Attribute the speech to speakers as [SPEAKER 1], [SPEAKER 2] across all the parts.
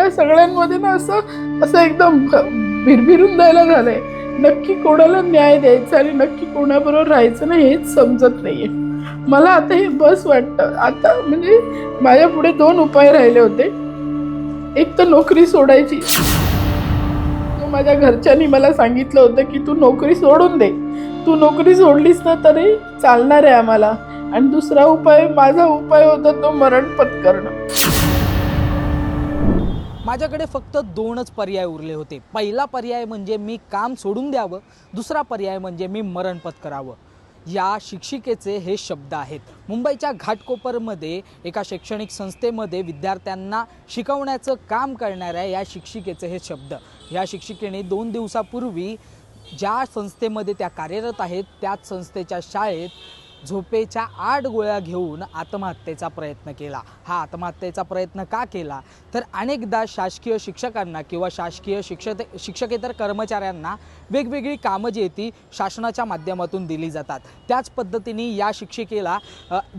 [SPEAKER 1] मला सगळ्यांमध्ये ना असं असं एकदम भिरभिरून जायला झालंय. नक्की कोणाला न्याय द्यायचा आणि नक्की कोणाबरोबर राहायचं ना हेच समजत नाहीये मला. आता हे बस वाटतं. आता म्हणजे माझ्या पुढे 2 उपाय राहिले होते. एक तर नोकरी सोडायची. माझ्या घरच्यांनी मला सांगितलं होतं की तू नोकरी सोडून दे, तू नोकरी सोडलीस ना तरी चालणार आहे आम्हाला. आणि दुसरा उपाय, माझा उपाय होता तो मरण पत्करणं.
[SPEAKER 2] माझ्याकडे फक्त 2च पर्याय उरले होते. पहिला पर्याय म्हणजे मी काम सोडून द्यावं, दुसरा पर्याय म्हणजे मी मरण पत्करावं. या शिक्षिकेचे हे शब्द आहेत. मुंबईच्या घाटकोपरमध्ये एका शैक्षणिक संस्थेमध्ये विद्यार्थ्यांना शिकवण्याचं काम करणाऱ्या या शिक्षिकेचे हे शब्द. या शिक्षिकेने 2 दिवसापूर्वी ज्या संस्थेमध्ये त्या कार्यरत आहेत त्याच संस्थेच्या शाळेत झोपेच्या 8 गोळ्या घेऊन आत्महत्येचा प्रयत्न केला. हा आत्महत्येचा प्रयत्न का केला तर अनेकदा शासकीय शिक्षकांना किंवा शासकीय शिक्षकेतर कर्मचाऱ्यांना वेगवेगळी कामं जी ती शासनाच्या माध्यमातून दिली जातात. त्याच पद्धतीने या शिक्षिकेला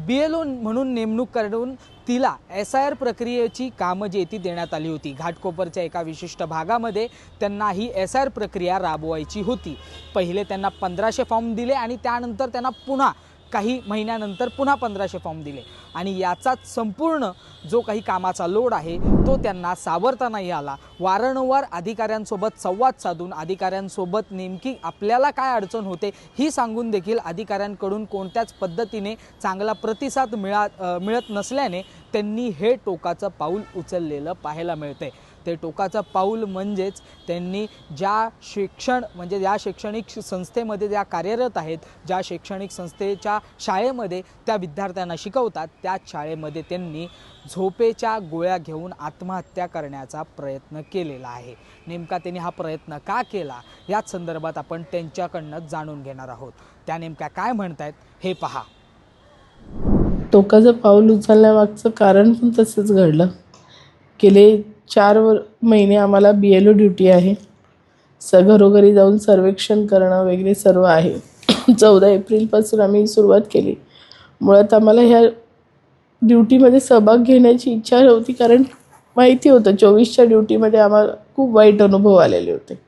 [SPEAKER 2] BLO म्हणून नेमणूक करून तिला SIR प्रक्रियेची कामं जी ती देण्यात आली होती. घाटकोपरच्या एका विशिष्ट भागामध्ये त्यांना ही SIR प्रक्रिया राबवायची होती. पहिले त्यांना 1500 फॉर्म दिले आणि त्यानंतर त्यांना पुन्हा काही महिन्यानंतर पुन्हा 1500 फॉर्म दिले. आणि याचाच संपूर्ण जो काही कामाचा लोड आहे तो त्यांना सावरता नाही आला. वारंवार अधिकाऱ्यांसोबत संवाद साधून अधिकाऱ्यांसोबत नेमकी आपल्याला काय अडचण होते ही सांगून देखील अधिकाऱ्यांकडून कोणत्याच पद्धतीने चांगला प्रतिसाद मिळत नसल्याने त्यांनी हे टोकाचं पाऊल उचललेलं पाहायला मिळते. ते टोकाचं पाऊल म्हणजेच त्यांनी ज्या शैक्षणिक संस्थेमध्ये ज्या कार्यरत आहेत, ज्या शैक्षणिक संस्थेच्या शाळेमध्ये त्या विद्यार्थ्यांना शिकवतात त्याच शाळेमध्ये त्यांनी झोपेच्या गोळ्या घेऊन आत्महत्या करण्याचा प्रयत्न केलेला आहे. नेमका त्यांनी हा प्रयत्न का केला याच संदर्भात आपण त्यांच्याकडनं जाणून घेणार आहोत. त्या नेमक्या काय म्हणतायत हे पहा.
[SPEAKER 1] टोकाचं पाऊल उचलण्यामागचं कारण पण तसंच घडलं. गेले 4 महिने आम्हाला BLO ड्युटी आहे. घरोघरी जाऊन सर्वेक्षण करणं वगैरे सर्व आहे. 14 एप्रिलपासून आम्ही सुरुवात केली. मुळात आम्हाला ह्या ड्युटीमध्ये सहभाग घेण्याची इच्छा नव्हती, कारण माहिती होतं 24च्या ड्युटीमध्ये आम्हाला खूप वाईट अनुभव आलेले होते.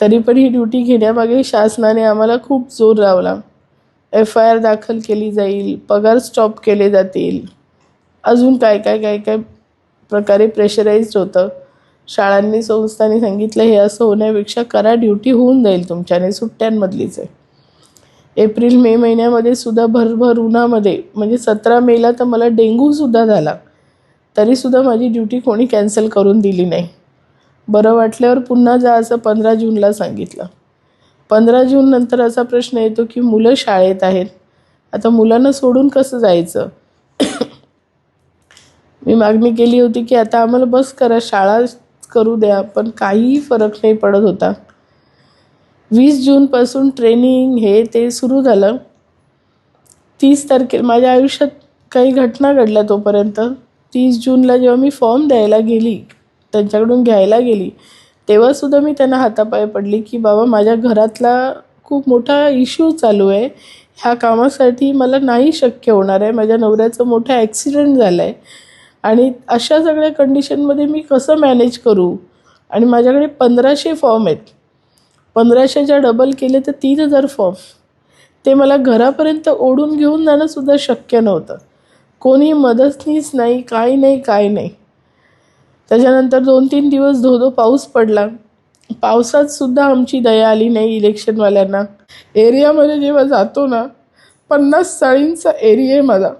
[SPEAKER 1] तरी पण ही ड्युटी घेण्यामागे शासनाने आम्हाला खूप जोर लावला. FIR दाखल केली जाईल, पगार स्टॉप केले जातील, अजून काय काय काय काय प्रकारे प्रेशराईज्ड होतं. शाळांनी, संस्थांनी सांगितलं हे असं होण्यापेक्षा करा, ड्युटी होऊन जाईल तुमच्याने, सुट्ट्यांमधलीच आहे. एप्रिल मे महिन्यामध्ये सुद्धा भरभर उन्हामध्ये, म्हणजे 17 मेला तर मला डेंग्यूसुद्धा झाला, तरीसुद्धा माझी ड्युटी कोणी कॅन्सल करून दिली नाही. बरं वाटल्यावर पुन्हा जा असं 15 जूनला सांगितलं. 15 जून नंतर असा प्रश्न येतो की मुलं शाळेत आहेत, आता मुलांना सोडून कसं जायचं. मी मागणी केली होती की आता आम्हाला बस करा, शाळा करू द्या, पण काहीही फरक नाही पडत होता. 20 जूनपासून ट्रेनिंग हे ते सुरू झालं. 30 तारखेला माझ्या आयुष्यात काही घटना घडल्या तोपर्यंत. 30 जूनला जेव्हा मी फॉर्म द्यायला गेली, त्यांच्याकडून घ्यायला गेली, तेव्हासुद्धा मी त्यांना हातापाय पडली की बाबा माझ्या घरातला खूप मोठा इश्यू चालू आहे, ह्या कामासाठी मला नाही शक्य होणार आहे, माझ्या नवऱ्याचं मोठा ॲक्सिडेंट झाला आहे आणि अशा सगळ्या कंडिशनमध्ये मी कसं मॅनेज करू. आणि माझ्याकडे 1500 फॉर्म आहेत. 1500च्या डबल केले तर 3000 फॉर्म. ते मला घरापर्यंत ओढून घेऊन जाणंसुद्धा शक्य नव्हतं. कोणी मदतनीस नाही, काही नाही, काय नाही. त्याच्यानंतर 2-3 दिवस धो पाऊस पडला. पावसात सुद्धा आमची दया आली नाही इलेक्शनवाल्यांना. एरियामध्ये जेव्हा जातो ना, 50 चाळींचा एरिया आहे माझा.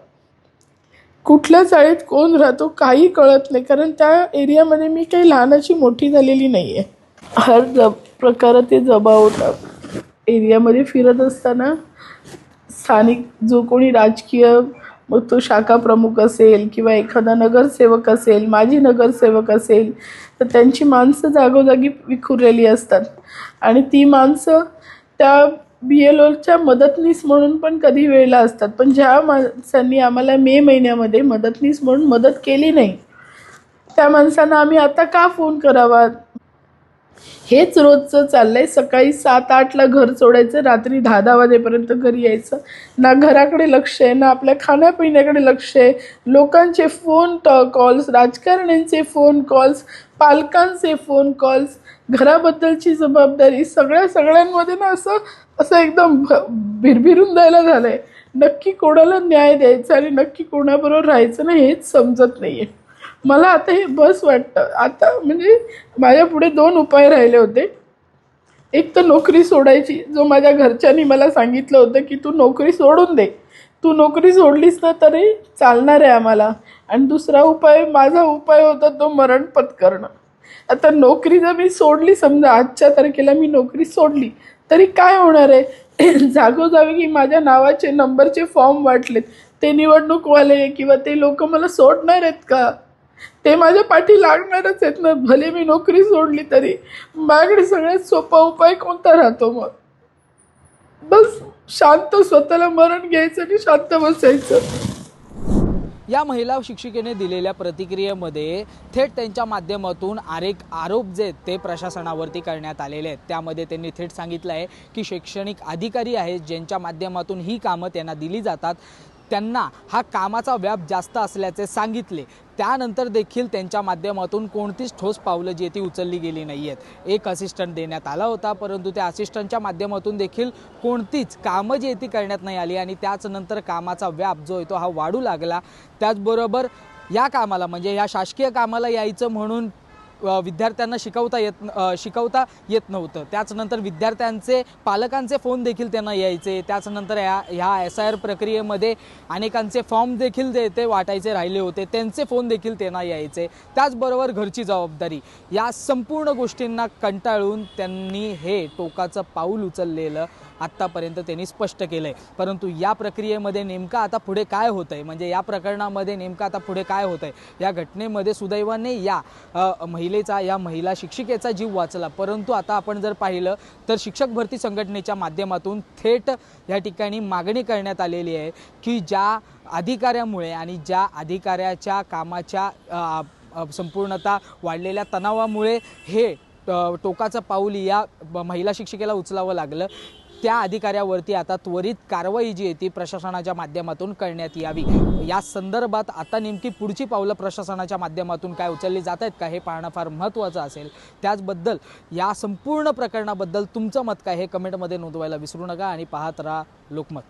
[SPEAKER 1] कुठल्या चाळीत कोण राहतो काही कळत नाही, कारण त्या एरियामध्ये मी काही लहानाची मोठी झालेली नाही आहे. हर प्रकारे जबाव होता. एरियामध्ये फिरत असताना स्थानिक जो कोणी राजकीय, मग तो शाखा प्रमुख असेल किंवा एखादा नगरसेवक असेल, माजी नगरसेवक असेल, तर त्यांची माणसं जागोजागी विखुरलेली असतात. आणि ती माणसं त्या BLOच्या मदतनीस म्हणून पण कधी वेळेला असतात. पण ज्या माणसांनी आम्हाला मे महिन्यामध्ये मदतनीस म्हणून मदत केली नाही, त्या माणसांना आम्ही आता का फोन करावा. हेच रोजचं चाललंय. सकाळी 7-8ला घर सोडायचं, रात्री 10-10 वाजेपर्यंत घरी यायचं. ना घराकडे लक्ष आहे, ना आपल्या खाण्यापिण्याकडे लक्ष आहे. लोकांचे फोन कॉल्स, राजकारण्यांचे फोन कॉल्स, पालकांचे फोन कॉल्स, घराबद्दलची जबाबदारी, सगळ्यांमध्ये ना असं असं एकदम भिरभिरून द्यायला झालंय. नक्की कोणाला न्याय द्यायचा आणि नक्की कोणाबरोबर राहायचं ना हेच समजत नाहीये. मला आता हे बस वाटतं. आता म्हणजे माझ्या पुढे 2 उपाय राहिले होते. एक तर नोकरी सोडायची, जो माझ्या घरच्यांनी मला सांगितलं होतं की तू नोकरी सोडून दे, तू नोकरी सोडलीस ना तरी चालणार आहे आम्हाला. आणि दुसरा उपाय, माझा उपाय होता तो मरण पत्करणं. आता नोकरी जर मी सोडली, समजा आजच्या तारखेला मी नोकरी सोडली, तरी काय होणार आहे? जागोजागी माझ्या नावाचे नंबरचे फॉर्म वाटलेत. ते निवडणूकवाले किंवा ते लोक मला सोडणार आहेत का? ते माझ्या पाठी लागणारच आहेत ना, भले मी नोकरी सोडली तरी. माझ्याकडे सगळ्यात सोपा उपाय कोणता राहतो मग? बस शांत स्वतःला मरण घ्यायचं आणि शांत बसायचं.
[SPEAKER 2] या महिला शिक्षिकेने दिलेल्या प्रतिक्रियेमध्ये थेट त्यांच्या माध्यमातून आरोप जे ते प्रशासनावरती करण्यात आलेले आहेत. त्यामध्ये त्यांनी थेट सांगितलं आहे की शैक्षणिक अधिकारी आहेत ज्यांच्या माध्यमातून ही कामं त्यांना दिली जातात, त्यांना हा कामाचा व्याप जास्त असल्याचे सांगितले. त्यानंतर देखील त्यांच्या माध्यमातून कोणतीच ठोस पावलं जी ती उचलली गेली नाही आहेत. एक असिस्टंट देण्यात आला होता, परंतु त्या असिस्टंटच्या माध्यमातून देखील कोणतीच कामं जी ती करण्यात नाही आली आणि त्याच नंतर कामाचा व्याप जो आहे तो हा वाढू लागला. त्याचबरोबर या कामाला म्हणजे या शासकीय कामाला यायचं म्हणून विद्यार्थ्यांना शिकवता येत नव्हतं. त्याचनंतर विद्यार्थ्यांचे पालकांचे फोन देखील त्यांना यायचे. त्याचनंतर ह्या SIR प्रक्रियेमध्ये अनेकांचे फॉर्म देखील ते वाटायचे राहिले होते, त्यांचे फोन देखील त्यांना यायचे. त्याचबरोबर घरची जबाबदारी, या संपूर्ण गोष्टींना कंटाळून त्यांनी हे टोकाचं पाऊल उचललेलं आत्तापर्यंत त्यांनी स्पष्ट केलं आहे. परंतु या प्रक्रियेमध्ये नेमकं आता पुढे काय होतं आहे, म्हणजे या प्रकरणामध्ये नेमकं आता पुढे काय होतं आहे? या घटनेमध्ये सुदैवाने या महिला शिक्षिकेचा जीव वाचला. परंतु आता आपण जर पाहिलं तर शिक्षक भरती संघटनेच्या माध्यमातून थेट या ठिकाणी मागणी करण्यात आलेली आहे की ज्या अधिकाऱ्यामुळे आणि ज्या अधिकाऱ्याच्या कामाच्या संपूर्णतः वाढलेल्या तणावामुळे हे टोकाचं पाऊल या महिला शिक्षिकेला उचलावं लागलं, त्या अधिकाऱ्यावरती आता त्वरित कारवाई जी आहे ती प्रशासनाच्या माध्यमातून करण्यात यावी. या संदर्भात आता नेमकी पुढची पावलं प्रशासनाच्या माध्यमातून काय उचलली जात आहेत का हे पाहणं फार महत्त्वाचं असेल. त्याचबद्दल या संपूर्ण प्रकरणाबद्दल तुमचं मत काय हे कमेंटमध्ये नोंदवायला विसरू नका आणि पाहत राहा लोकमत.